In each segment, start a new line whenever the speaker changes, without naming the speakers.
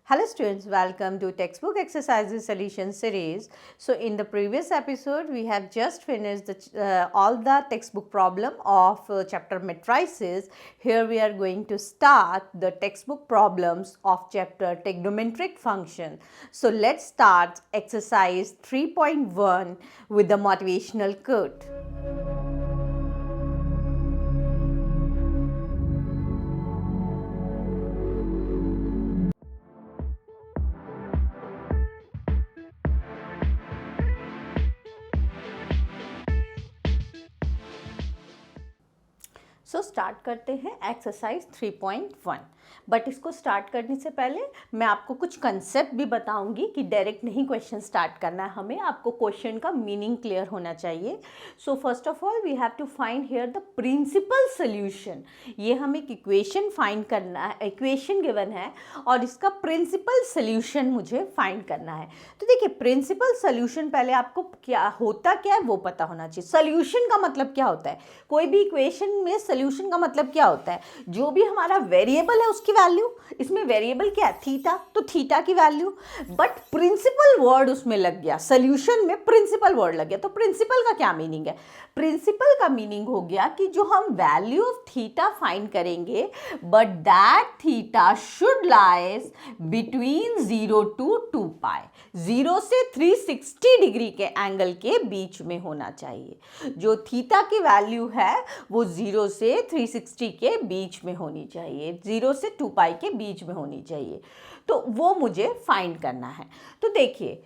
Hello students, welcome to Textbook Exercises Solution Series. So in the previous episode, we have just finished all the textbook problem of chapter matrices. Here we are going to start the textbook problems of chapter trigonometric function. So let's start exercise 3.1 with the motivational quote. So start करते हैं exercise 3.1। But इसको start करने से पहले मैं आपको कुछ concept भी बताऊंगी कि डायरेक्ट नहीं क्वेश्चन स्टार्ट करना है हमें, आपको क्वेश्चन का मीनिंग क्लियर होना चाहिए। So first of all we have to find here the principal solution. ये हमें एक इक्वेशन फाइंड करना है, इक्वेशन गिवन है और इसका प्रिंसिपल सोल्यूशन मुझे फाइंड करना है। तो देखिए प्रिंसिपल सोल्यूशन पहले आपको क्या है वो पता होना चाहिए। सोल्यूशन का मतलब क्या होता है? कोई भी इक्वेशन में सोल्यूशन का मतलब क्या होता है? जो भी हमारा वेरिएबल है उसकी वैल्यू, इसमें वेरिएबल क्या है? थीटा, तो थीटा की वैल्यू, बट प्रिंसिपल वर्ड उसमें लग गया, सोल्यूशन में प्रिंसिपल वर्ड लग गया। तो प्रिंसिपल का क्या मीनिंग है? प्रिंसिपल का मीनिंग हो गया कि जो हम वैल्यू ऑफ थीटा फाइंड करेंगे but that theta should lies between 0 to 2 पाई, 0 से 360 डिग्री के एंगल के बीच में होना चाहिए। जो थीटा की वैल्यू है वो 0 से 360 के बीच में होनी चाहिए, 0 से 2 पाई के बीच में होनी चाहिए। तो वो मुझे फाइंड करना है। तो देखिए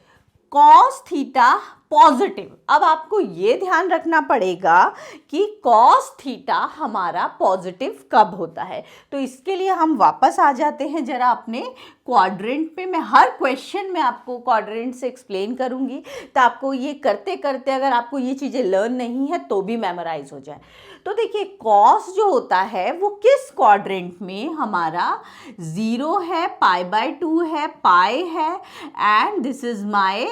कॉस थीटा पॉजिटिव, अब आपको ये ध्यान रखना पड़ेगा कि कॉस थीटा हमारा पॉजिटिव कब होता है। तो इसके लिए हम वापस आ जाते हैं जरा अपने क्वाड्रेंट पे। मैं हर क्वेश्चन में आपको क्वाड्रेंट से एक्सप्लेन करूंगी, तो आपको ये करते करते अगर आपको ये चीज़ें लर्न नहीं है तो भी मेमोराइज हो जाए। तो देखिए कॉस जो होता है वो किस क्वाड्रेंट में हमारा 0 है, π/2 है, पाई है, and this is my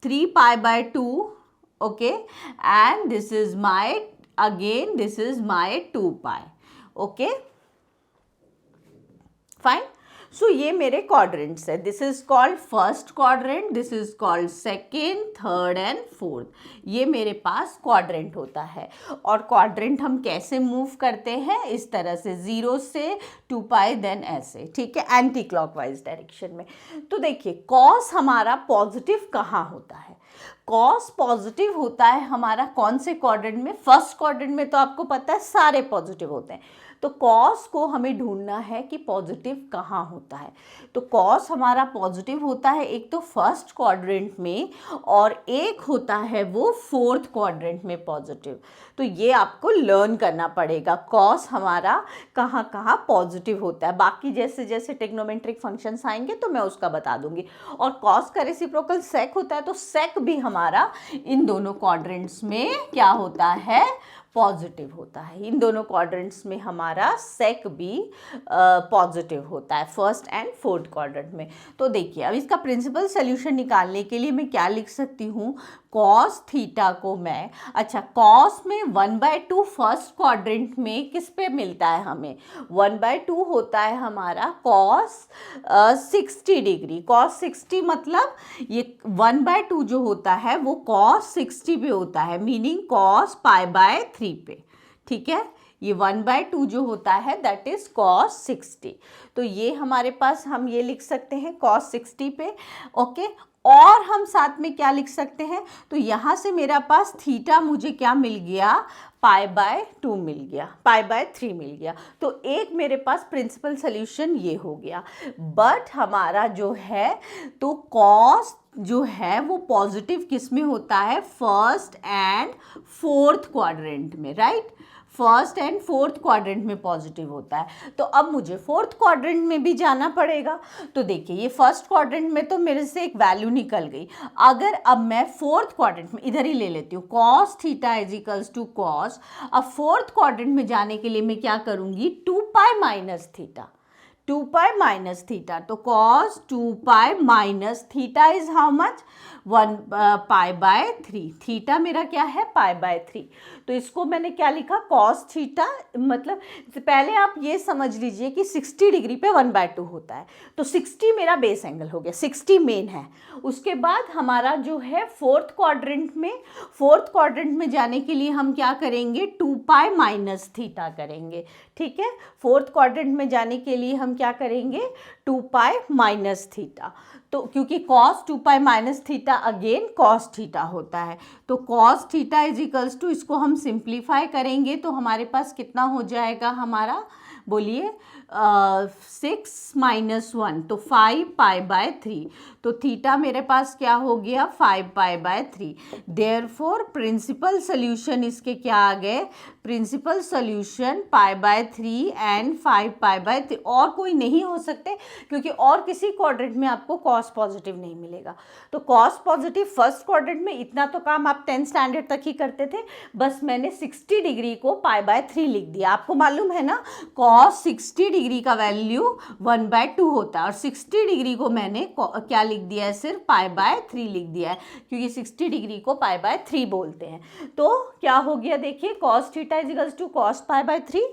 3 π/2, okay, and this is my, again this is my 2 pi, okay, fine. सो ये मेरे क्वाड्रेंट्स है। This is called first quadrant, this is called second, third and fourth. ये मेरे पास क्वाड्रेंट होता है। और क्वाड्रेंट हम कैसे मूव करते हैं? इस तरह से 0 से 2 पाई, देन ऐसे, ठीक है, एंटी क्लॉकवाइज डायरेक्शन में। तो देखिए कॉस हमारा पॉजिटिव कहाँ होता है? कॉस पॉजिटिव होता है हमारा कौन से क्वाड्रेंट में? फर्स्ट क्वाड्रेंट में। तो आपको पता है सारे पॉजिटिव होते हैं। तो कॉस को हमें ढूंढना है कि पॉजिटिव कहाँ होता है। तो कॉस हमारा पॉजिटिव होता है एक तो फर्स्ट क्वाड्रेंट में, और एक होता है वो फोर्थ क्वाड्रेंट में पॉजिटिव। तो ये आपको लर्न करना पड़ेगा कॉस हमारा कहाँ कहाँ पॉजिटिव होता है। बाकी जैसे जैसे ट्रिग्नोमेट्रिक फंक्शंस आएंगे तो मैं उसका बता दूंगी। और कॉस का रेसिप्रोकल सेक होता है, तो सेक भी हमारा इन दोनों क्वाड्रेंट्स में क्या होता है? पॉजिटिव होता है। इन दोनों क्वाड्रेंट्स में हमारा सेक भी पॉजिटिव होता है, फर्स्ट एंड फोर्थ क्वाड्रेंट में। तो देखिए अब इसका प्रिंसिपल सोल्यूशन निकालने के लिए मैं क्या लिख सकती हूँ? कॉस थीटा को मैं, अच्छा कॉस में 1/2 फर्स्ट क्वाड्रेंट में किस पे मिलता है हमें? 1/2 होता है हमारा कॉस 60 डिग्री। कॉस 60 मतलब ये 1/2 जो होता है वो कॉस 60 पे होता है, मीनिंग कॉस π/3 पे, ठीक है। ये 1/2 जो होता है दैट इज कॉस 60। तो ये हमारे पास हम ये लिख सकते हैं कॉस 60 पे, ओके। और हम साथ में क्या लिख सकते हैं? तो यहाँ से मेरा पास थीटा मुझे क्या मिल गया? π/2 मिल गया, π/3 मिल गया। तो एक मेरे पास प्रिंसिपल सोल्यूशन ये हो गया। बट हमारा जो है तो कॉस जो है वो पॉजिटिव किस में होता है? फर्स्ट एंड फोर्थ क्वाड्रेंट में, right? First and fourth quadrant में पॉजिटिव होता है। तो अब मुझे फोर्थ क्वाड्रेंट में भी जाना पड़ेगा। तो देखिए ये फर्स्ट क्वाड्रेंट में तो मेरे से एक वैल्यू निकल गई। अगर अब मैं फोर्थ क्वाड्रेंट में इधर ही ले लेती हूँ, cos theta is equals to cos. अब फोर्थ क्वाड्रेंट में जाने के लिए मैं क्या करूँगी? 2 pi minus theta, 2 pi minus theta, तो cos 2 pi minus theta is how much 1 pi by 3, theta मेरा क्या है पाई बाय 3, तो इसको मैंने क्या लिखा cos थीटा, मतलब पहले आप ये समझ लीजिए कि 60 डिग्री पे 1/2 होता है, तो 60 मेरा बेस एंगल हो गया, 60 मेन है। उसके बाद हमारा जो है फोर्थ क्वाड्रेंट में जाने के लिए हम क्या करेंगे 2 पाई माइनस थीटा करेंगे, ठीक है। फोर्थ क्वाड्रेंट में जाने के लिए हम क्या करेंगे 2 पाई माइनस थीटा, तो क्योंकि cos 2 pi minus theta again cos theta होता है, तो cos theta is equals to, इसको हम सिंप्लीफाई करेंगे तो हमारे पास कितना हो जाएगा हमारा, बोलिए 6 माइनस 1, तो 5 पाई बाय 3, तो थीटा मेरे पास क्या हो गया 5 pi by 3। Therefore principal solution इसके क्या आ गए, principal solution pi by 3 and 5 pi by 3, और कोई नहीं हो सकते क्योंकि और किसी क्वाड्रेंट में आपको कॉस पॉजिटिव नहीं मिलेगा। तो कॉस पॉजिटिव फर्स्ट क्वाड्रेंट में इतना तो काम आप 10th स्टैंडर्ड तक ही करते थे, बस मैंने 60 डिग्री को पाई बाय 3 लिख दिया। आपको मालूम है ना कॉस 60 डिग्री का वैल्यू 1/2 होता है, और 60 डिग्री को मैंने क्या लिख दिया है, सिर्फ पाई बाय 3 लिख दिया है, क्योंकि 60 डिग्री को पाई बाय 3 बोलते हैं। तो क्या हो गया देखिए cos theta is equals to cos pi by 3,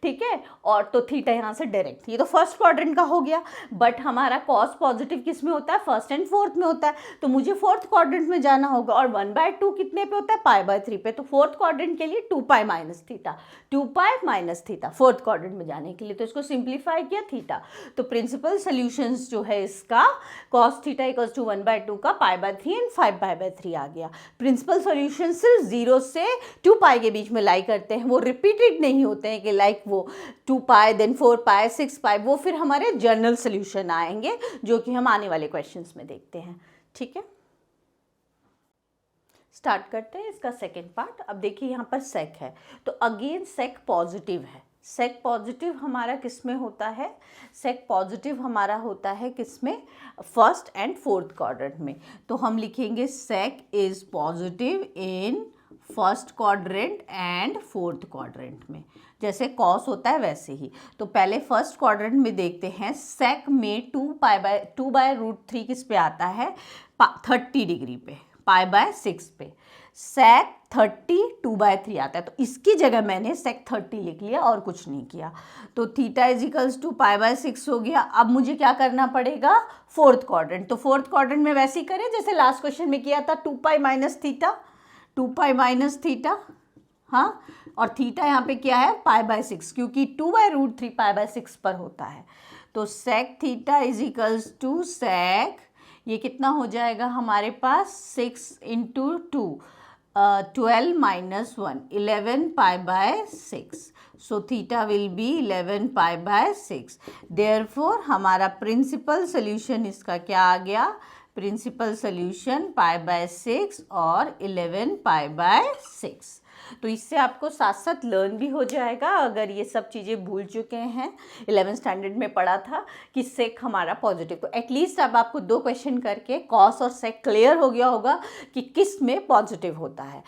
ठीक है, और तो थीटा यहाँ से डायरेक्ट, ये तो फर्स्ट क्वाड्रेंट का हो गया। बट हमारा cos पॉजिटिव किस में होता है, फर्स्ट एंड फोर्थ में होता है, तो मुझे फोर्थ क्वाड्रेंट में जाना होगा, और 1/2 कितने पे होता है पाई बाय 3 पे, तो फोर्थ क्वाड्रेंट के लिए 2 pi minus theta, 2 pi minus theta fourth quadrant में जाने के लिए, तो इसको सिंप्लीफाई किया थीटा, तो प्रिंसिपल सोल्यूशंस जो है इसका cos थीटा इक्वल्स टू 1/2 का pi by 3 and 5 pi by 3 आ गया। प्रिंसिपल सोल्यूशन सिर्फ 0 से 2 पाई के बीच में लाई करते हैं, वो रिपीटेड नहीं होते हैं कि लाइक वो 2 पाई देन 4 पाई 6 पाई, वो फिर हमारे जनरल सोल्यूशन आएंगे जो कि हम आने वाले क्वेश्चंस में देखते हैं, ठीक है। स्टार्ट करते हैं इसका सेकेंड पार्ट। अब देखिए यहाँ पर सेक है, तो अगेन सेक पॉजिटिव है। सेक पॉजिटिव हमारा किस में होता है, सेक पॉजिटिव हमारा होता है किस में, फर्स्ट एंड फोर्थ क्वाड्रेंट में, तो हम लिखेंगे sec is positive in first quadrant and fourth quadrant में, जैसे कॉस होता है वैसे ही। तो पहले फर्स्ट क्वाड्रेंट में देखते हैं, सेक में 2/√3 किस पे आता है, 30 डिग्री पे, पाई बाय 6 पे, सेक 30 2/3 आता है, तो इसकी जगह मैंने सेक 30 लिख लिया और कुछ नहीं किया, तो theta is equals to pi by 6 हो गया। अब मुझे क्या करना पड़ेगा फोर्थ क्वाड्रेंट, तो फोर्थ क्वाड्रेंट में वैसे ही करें जैसे लास्ट क्वेश्चन में किया था, 2 pi minus theta, 2 pi minus theta, हाँ, और थीटा यहाँ पे क्या है पाई बाय 6, क्योंकि 2/√3 पाई बाय 6 पर होता है, तो sec theta is equals to sec, ये कितना हो जाएगा हमारे पास 6 into 2 12 minus 1 11 pi by 6, so theta will be 11 pi by 6। Therefore हमारा प्रिंसिपल सोल्यूशन इसका क्या आ गया, प्रिंसिपल सोल्यूशन पाई बाय 6 और 11 पाई बाय 6। तो इससे आपको साथ साथ लर्न भी हो जाएगा, अगर ये सब चीज़ें भूल चुके हैं, 11th स्टैंडर्ड में पढ़ा था कि सेक हमारा पॉजिटिव, तो एटलीस्ट अब आपको 2 क्वेश्चन करके कॉस और सेक क्लियर हो गया होगा कि किस में पॉजिटिव होता है।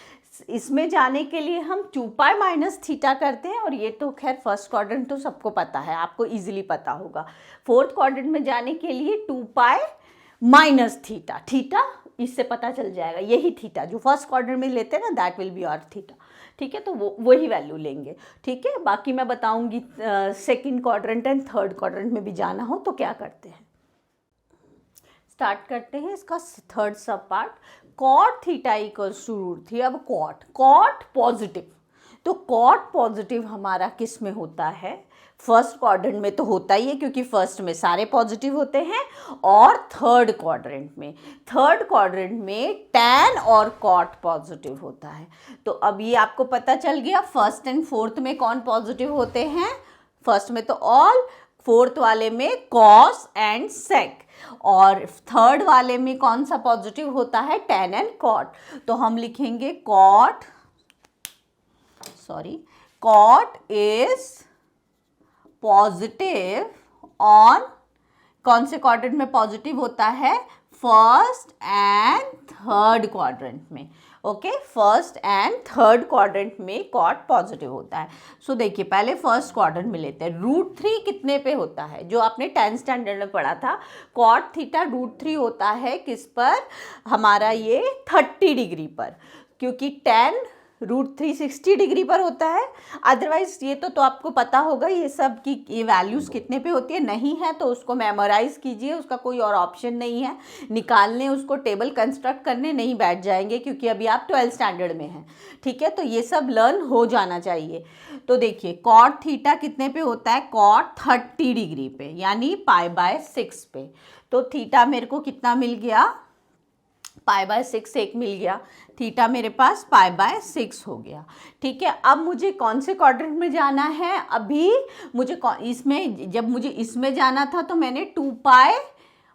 इसमें जाने के लिए हम 2 पाई माइनस थीटा करते हैं, और ये तो खैर फर्स्ट क्वाड्रेंट तो सबको पता है, आपको ईजिली पता होगा। फोर्थ क्वाड्रेंट में जाने के लिए 2 पाई माइनस थीटा, थीटा इससे पता चल जाएगा, यही थीटा जो फर्स्ट क्वाड्रेंट में लेते हैं ना, that will be our theta, ठीक है, तो वही वैल्यू लेंगे, ठीक है। बाकी मैं बताऊंगी second quadrant and third quadrant में भी जाना हो तो क्या करते हैं। स्टार्ट करते हैं इसका third sub part, cot theta equals to √3। अब कॉट पॉजिटिव, तो कॉट पॉजिटिव हमारा किस में होता है, फर्स्ट क्वाड्रेंट में तो होता ही है क्योंकि फर्स्ट में सारे पॉजिटिव होते हैं, और थर्ड क्वाड्रेंट में टैन और कॉट पॉजिटिव होता है। तो अब ये आपको पता चल गया फर्स्ट एंड फोर्थ में कौन पॉजिटिव होते हैं, फर्स्ट में तो ऑल, फोर्थ वाले में कॉस एंड सेक, और थर्ड वाले में कौन सा पॉजिटिव होता है, टैन एंड कॉट। तो हम लिखेंगे कॉट इज पॉजिटिव ऑन कौन से क्वाड्रेंट में पॉजिटिव होता है? फर्स्ट एंड थर्ड क्वाड्रेंट में। Okay, first and third quadrant में कॉट पॉजिटिव होता है। सो देखिए, पहले फर्स्ट क्वाड्रेंट में लेते हैं। √3 कितने पे होता है? जो आपने 10th स्टैंडर्ड में पढ़ा था, कॉट थीटा √3 होता है किस पर? हमारा ये 30 डिग्री पर, क्योंकि 10 √3 60 डिग्री पर होता है। अदरवाइज ये तो आपको पता होगा ये सब की ये वैल्यूज़ कितने पे होती है। नहीं है तो उसको मेमोराइज कीजिए, उसका कोई और ऑप्शन नहीं है। निकालने, उसको टेबल कंस्ट्रक्ट करने नहीं बैठ जाएंगे, क्योंकि अभी आप 12th स्टैंडर्ड में हैं। ठीक है, तो ये सब लर्न हो जाना चाहिए। तो देखिए, कॉट थीटा कितने पे होता है? कॉट 30 डिग्री पे, यानी π/6 पे। तो थीटा मेरे को कितना मिल गया? π/6 एक मिल गया। थीटा मेरे पास π/6 हो गया। ठीक है, अब मुझे कौन से क्वाड्रेंट में जाना है? अभी मुझे इसमें, जब मुझे इसमें जाना था तो मैंने 2π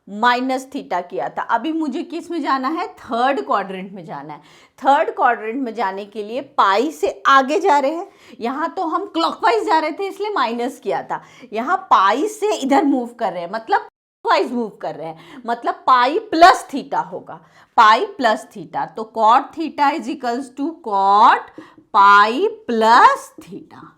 माइनस थीटा किया था। अभी मुझे किस में जाना है? थर्ड क्वाड्रेंट में जाना है। थर्ड क्वाड्रेंट में जाने के लिए पाई से आगे जा रहे हैं। यहाँ तो हम क्लॉकवाइज जा रहे थे इसलिए माइनस किया था, यहाँ पाई से इधर मूव कर रहे हैं, मतलब वाइज मूव कर रहे हैं, मतलब पाई प्लस थीटा होगा। पाई प्लस थीटा, तो cot theta is equals to cot pi plus theta.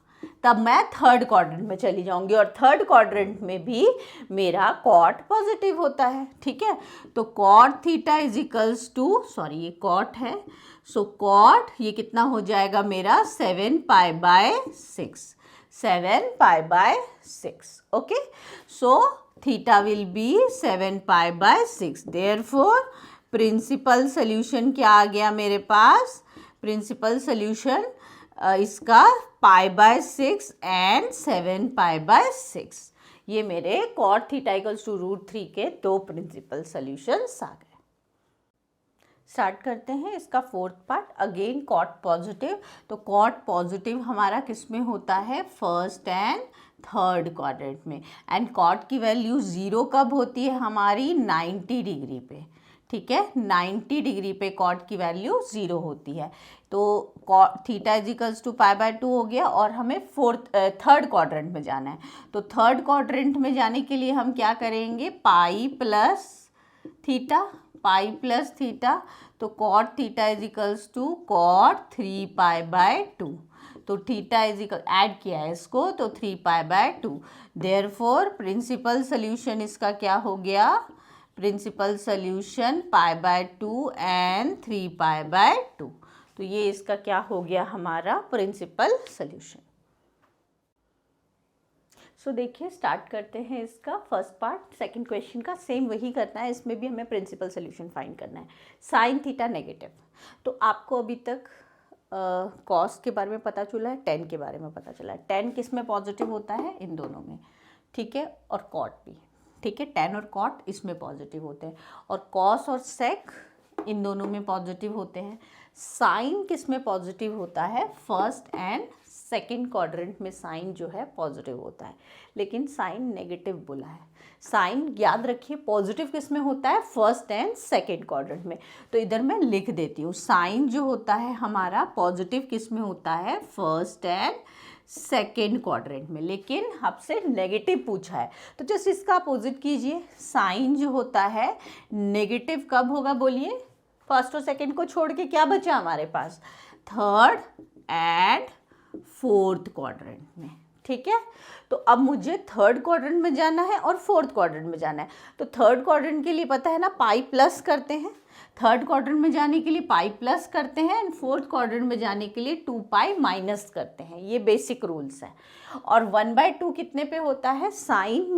तब मैं थर्ड क्वाड्रेंट में चली जाऊंगी, और थर्ड क्वाड्रेंट में भी मेरा कॉट पॉजिटिव होता है। ठीक है, तो cot theta is equals to, sorry ये कॉट है, सो कॉट ये कितना हो जाएगा मेरा? 7π/6, 7π/6। Okay, so theta will be 7π/6। therefore principal solution क्या आ गया मेरे पास? प्रिंसिपल सोल्यूशन इसका π/6 एंड 7π/6। ये मेरे cot थीटा इक्वल्स टू √3 के दो प्रिंसिपल सोल्यूशंस आ गए। स्टार्ट करते हैं इसका fourth part. Again cot positive, तो कॉट पॉजिटिव हमारा किस में होता है? फर्स्ट एंड थर्ड क्वाड्रेंट में। एंड कॉट की वैल्यू 0 कब होती है हमारी? 90 डिग्री पे। ठीक है, 90 डिग्री पे कॉट की वैल्यू 0 होती है। तो थीटा इज इक्वल्स टू π/2 हो गया, और हमें थर्ड क्वाड्रेंट में जाना है। तो थर्ड क्वाड्रेंट में जाने के लिए हम क्या करेंगे? Pi plus theta, pi plus theta, तो cot theta is equals to cot 3π/2। तो थीटा इज इक्वल, ऐड किया है इसको, तो 3π/2। देयरफॉर प्रिंसिपल सोल्यूशन इसका क्या हो गया? Principal solution π/2 and 3π/2। तो ये इसका क्या हो गया हमारा प्रिंसिपल सोल्यूशन। सो देखिए, स्टार्ट करते हैं इसका फर्स्ट पार्ट। सेकंड क्वेश्चन का सेम वही करना है, इसमें भी हमें प्रिंसिपल सोल्यूशन फाइंड करना है। साइन थीटा नेगेटिव, तो आपको अभी तक कॉस के बारे में पता चला है, टेन के बारे में पता चला है। टेन किस में पॉजिटिव होता है? इन दोनों में। ठीक है, और कॉट भी। ठीक है, टेन और कॉट इसमें पॉजिटिव होते हैं, और कॉस और सेक इन दोनों में पॉजिटिव होते हैं। साइन किस में पॉजिटिव होता है? फर्स्ट एंड सेकेंड क्वाड्रेंट में साइन जो है पॉजिटिव होता है, लेकिन साइन नेगेटिव बोला है। साइन याद रखिए पॉजिटिव किस में होता है? फर्स्ट एंड सेकेंड क्वाड्रेंट में। तो इधर मैं लिख देती हूँ, साइन जो होता है हमारा पॉजिटिव किस में होता है? फर्स्ट एंड सेकेंड क्वाड्रेंट में। लेकिन आपसे नेगेटिव पूछा है, तो जस्ट इसका अपोजिट कीजिए। साइन जो होता है नेगेटिव कब होगा? बोलिए, फर्स्ट और सेकेंड को छोड़ के क्या बचा हमारे पास? थर्ड एंड फोर्थ क्वाड्रेंट में। ठीक है, तो अब मुझे थर्ड क्वाड्रेंट में जाना है और फोर्थ क्वाड्रेंट में जाना है। तो थर्ड क्वाड्रेंट के लिए पता है ना, पाई प्लस करते हैं। थर्ड क्वाड्रेंट में जाने के लिए पाई प्लस करते हैं, एंड फोर्थ क्वाड्रेंट में जाने के लिए 2π माइनस करते हैं। ये बेसिक रूल्स है। और 1/2 कितने पे होता है? साइन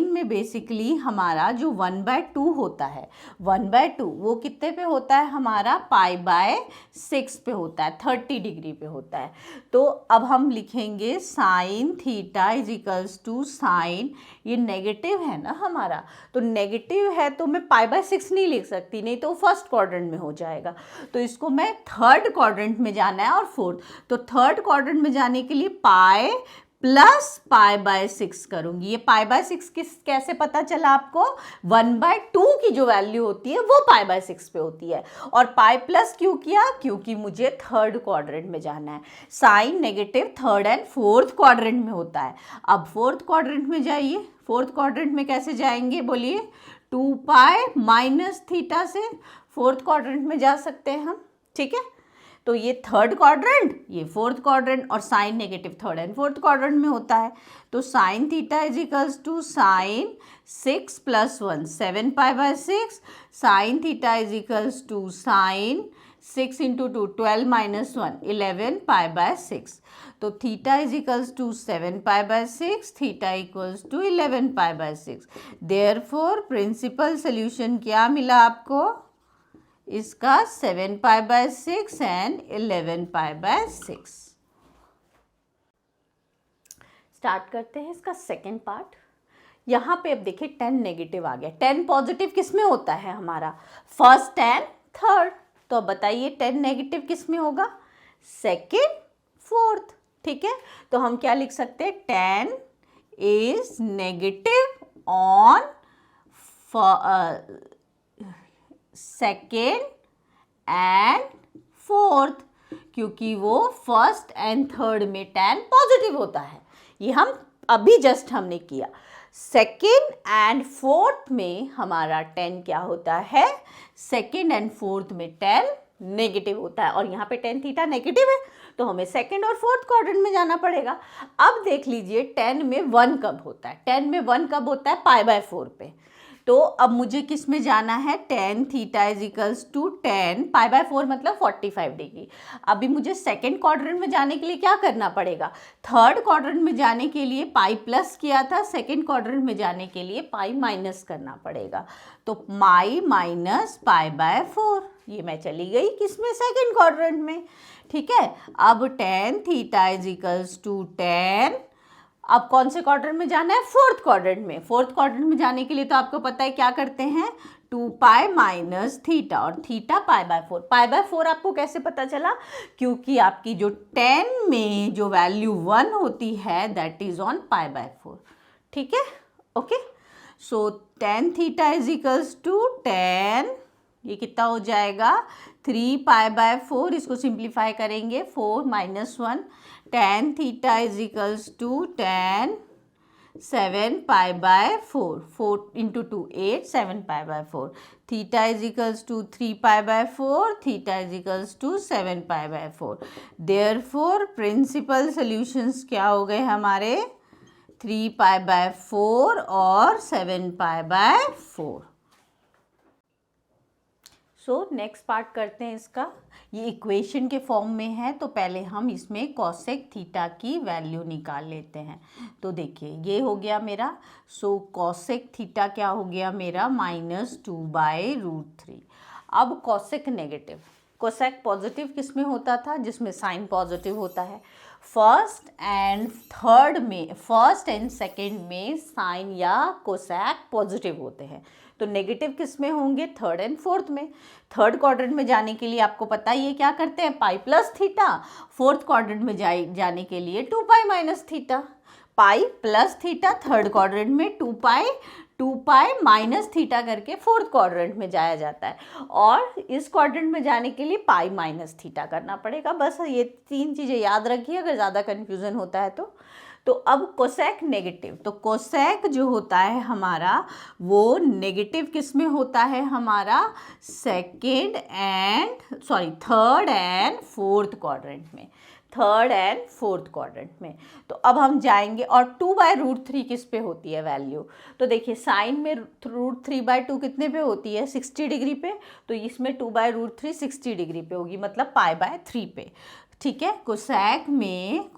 में बेसिकली हमारा जो 1/2 होता है, 1/2 वो कितने पे होता है हमारा? π/6 पे होता है, 30 डिग्री पे होता है। तो अब हम लिखेंगे sine theta is equals to sine, ये नेगेटिव है ना हमारा, तो नेगेटिव है तो मैं π/6 नहीं लिख सकती, नहीं तो फर्स्ट क्वाड्रेंट में हो जाएगा। तो इसको मैं थर्ड क्वाड्रेंट में जाना है और फोर्थ। तो थर्ड क्वाड्रेंट में जाने के लिए पाई प्लस पाई बाय 6 करूंगी। ये पाई बाय 6 कैसे पता चला आपको? 1/2 की जो वैल्यू होती है वो पाई बाय 6 पे होती है। और पाई प्लस क्यों किया? क्योंकि मुझे थर्ड क्वाड्रेंट में जाना है। Sine negative third and fourth quadrant में होता है। अब फोर्थ क्वाड्रेंट में जाइए। फोर्थ क्वाड्रेंट में कैसे जाएंगे बोलिए? 2 पाई माइनस थीटा से फोर्थ क्वाड्रेंट में जा सकते हैं हम, ठीक है। तो ये थर्ड क्वाड्रेंट, ये फोर्थ क्वाड्रेंट, और sine negative third and fourth quadrant में होता है। तो sine theta is equals to sine 6 + 1 7 pi by 6, sine theta is equals to sine 6 × 2 12 - 1 11 pi by 6। तो theta is equals to 7 pi by 6, theta equals to 11 pi by 6। Therefore principal solution क्या मिला आपको? इसका 7 pi by 6 and 11 pi by 6। Start करते हैं इसका second part. यहाँ पे अब देखिए 10 नेगेटिव आ गया। 10 पॉजिटिव किस में होता है हमारा? First and third. तो अब बताइए 10 नेगेटिव किस में होगा? सेकेंड फोर्थ, ठीक है। तो हम क्या लिख सकते हैं? 10 is negative on second and fourth, क्योंकि वो फर्स्ट एंड थर्ड में 10 पॉजिटिव होता है। ये हम अभी जस्ट हमने किया। सेकेंड एंड फोर्थ में हमारा 10 क्या होता है? सेकेंड एंड फोर्थ में 10 नेगेटिव होता है। और यहाँ पे 10 थीटा नेगेटिव है, तो हमें सेकेंड और फोर्थ क्वाड्रेंट में जाना पड़ेगा। अब देख लीजिए 10 में 1 कब होता है? 10 में 1 कब होता है? पाई बाय 4 पे। तो अब मुझे किस में जाना है? tan theta is equals to 10 pi by 4 मतलब 45 डिग्री। अभी मुझे सेकेंड क्वाड्रेंट में जाने के लिए क्या करना पड़ेगा? थर्ड क्वाड्रेंट में जाने के लिए पाई प्लस किया था, सेकेंड क्वाड्रेंट में जाने के लिए पाई माइनस करना पड़ेगा। तो पाई माइनस पाई बाय 4, ये मैं चली गई किसमें? सेकेंड क्वाड्रेंट में, ठीक है। अब tan theta is equals to 10, अब कौन से क्वाड्रेंट में जाना है? फोर्थ क्वाड्रेंट में। फोर्थ क्वाड्रेंट में जाने के लिए तो आपको पता है क्या करते हैं? 2 पाई माइनस थीटा, और theta pi by 4। Pi by 4 आपको कैसे पता चला? क्योंकि आपकी जो 10 में जो वैल्यू 1 होती है that is on pi by 4, ठीक है। Okay, so tan theta is equals to 10, ये कितना हो जाएगा? 3 पाई बाय 4। इसको सिंप्लीफाई करेंगे 4 - 1, tan theta is equals to tan 7 pi by 4, 4 × 2 8, 7 pi by 4। Theta is equals to 3 pi by 4, theta is equals to 7 pi by 4। Therefore principal solutions क्या हो गए हमारे? 3 पाई बाय 4 और 7 pi by 4। So next part करते हैं इसका। ये equation के फॉर्म में है, तो पहले हम इसमें कॉसेक थीटा की वैल्यू निकाल लेते हैं। तो देखिए ये हो गया मेरा। सो कॉसेक थीटा क्या हो गया मेरा? -2/√3। अब कॉसेक नेगेटिव, कोसेक पॉजिटिव किस में होता था? जिसमें साइन पॉजिटिव होता है। फर्स्ट एंड सेकेंड में साइन या कोसेक पॉजिटिव होते हैं। तो नेगेटिव किस में होंगे? थर्ड एंड फोर्थ में। थर्ड क्वाड्रेंट में जाने के लिए आपको पता ही है क्या करते हैं? पाई प्लस थीटा। फोर्थ क्वाड्रेंट में जाने के लिए 2 pi minus theta. Pi plus theta third quadrant में, 2 पाई माइनस थीटा करके फोर्थ क्वाड्रेंट में जाया जाता है। और इस क्वाड्रेंट में जाने के लिए पाई माइनस थीटा करना पड़ेगा। बस ये 3 चीज़ें याद रखिए अगर ज़्यादा कन्फ्यूज़न होता है तो अब कोसेक नेगेटिव, तो कोसेक जो होता है हमारा वो नेगेटिव किस में होता है हमारा? थर्ड एंड फोर्थ क्वाड्रेंट में। थर्ड एंड फोर्थ क्वाड्रेंट में। तो अब हम जाएंगे, और 2/√3 किस पे होती है वैल्यू? तो देखिए साइन में √3/2 कितने पे होती है? 60 डिग्री पे। तो इसमें 2/√3 60 डिग्री पे होगी, मतलब π/3 पे, ठीक है। कोसेक में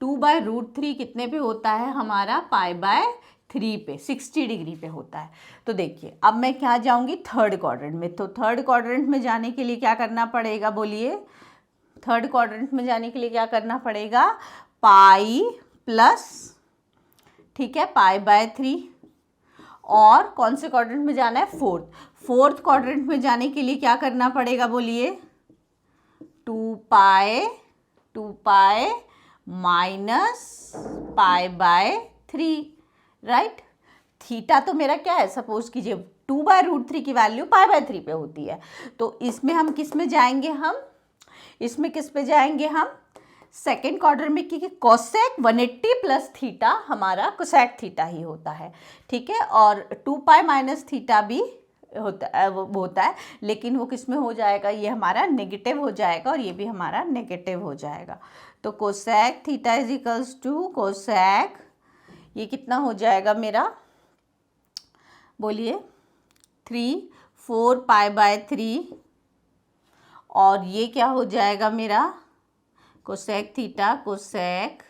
2/√3 कितने पे होता है हमारा? π/3 पे, 60 डिग्री पे होता है। तो देखिए अब मैं क्या जाऊंगी? थर्ड क्वाड्रेंट में। तो थर्ड क्वाड्रेंट में जाने के लिए क्या करना पड़ेगा बोलिए? थर्ड क्वाड्रेंट में जाने के लिए क्या करना पड़ेगा? पाई प्लस, ठीक है, π/3। और कौन से क्वाड्रेंट में जाना है? फोर्थ क्वाड्रेंट में जाने के लिए क्या करना पड़ेगा बोलिए? 2 pi minus pi by 3, right. Theta तो मेरा क्या है, सपोज कीजिए 2/√3 की वैल्यू पाई बाय 3 पे होती है, तो इसमें हम किस में जाएंगे, हम इसमें किस पे जाएंगे, हम सेकेंड क्वाड्रेंट में, क्योंकि कोसेक 180 प्लस थीटा हमारा कोसेक थीटा ही होता है, ठीक है। और 2 पाई माइनस थीटा भी होता है, लेकिन वो किस में हो जाएगा, ये हमारा नेगेटिव हो जाएगा और ये भी हमारा नेगेटिव हो जाएगा। तो cosec theta is equals to cosec, ये कितना हो जाएगा मेरा, बोलिए 4 पाई बाय 3, और ये क्या हो जाएगा मेरा cosec theta cosec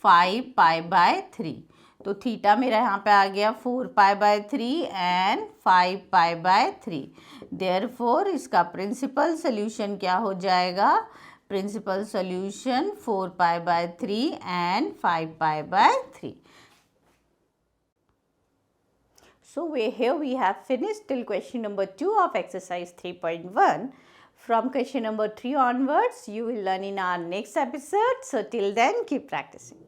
5 pi by 3। तो थीटा मेरा यहाँ पे आ गया 4 pi by 3 and 5 pi by 3। Therefore इसका प्रिंसिपल सोल्यूशन क्या हो जाएगा, principal solution 4 pi by 3 and 5 pi by 3। So here we have finished till question number 2 of exercise 3.1. From question number 3 onwards, you will learn in our next episode. So till then, keep practicing.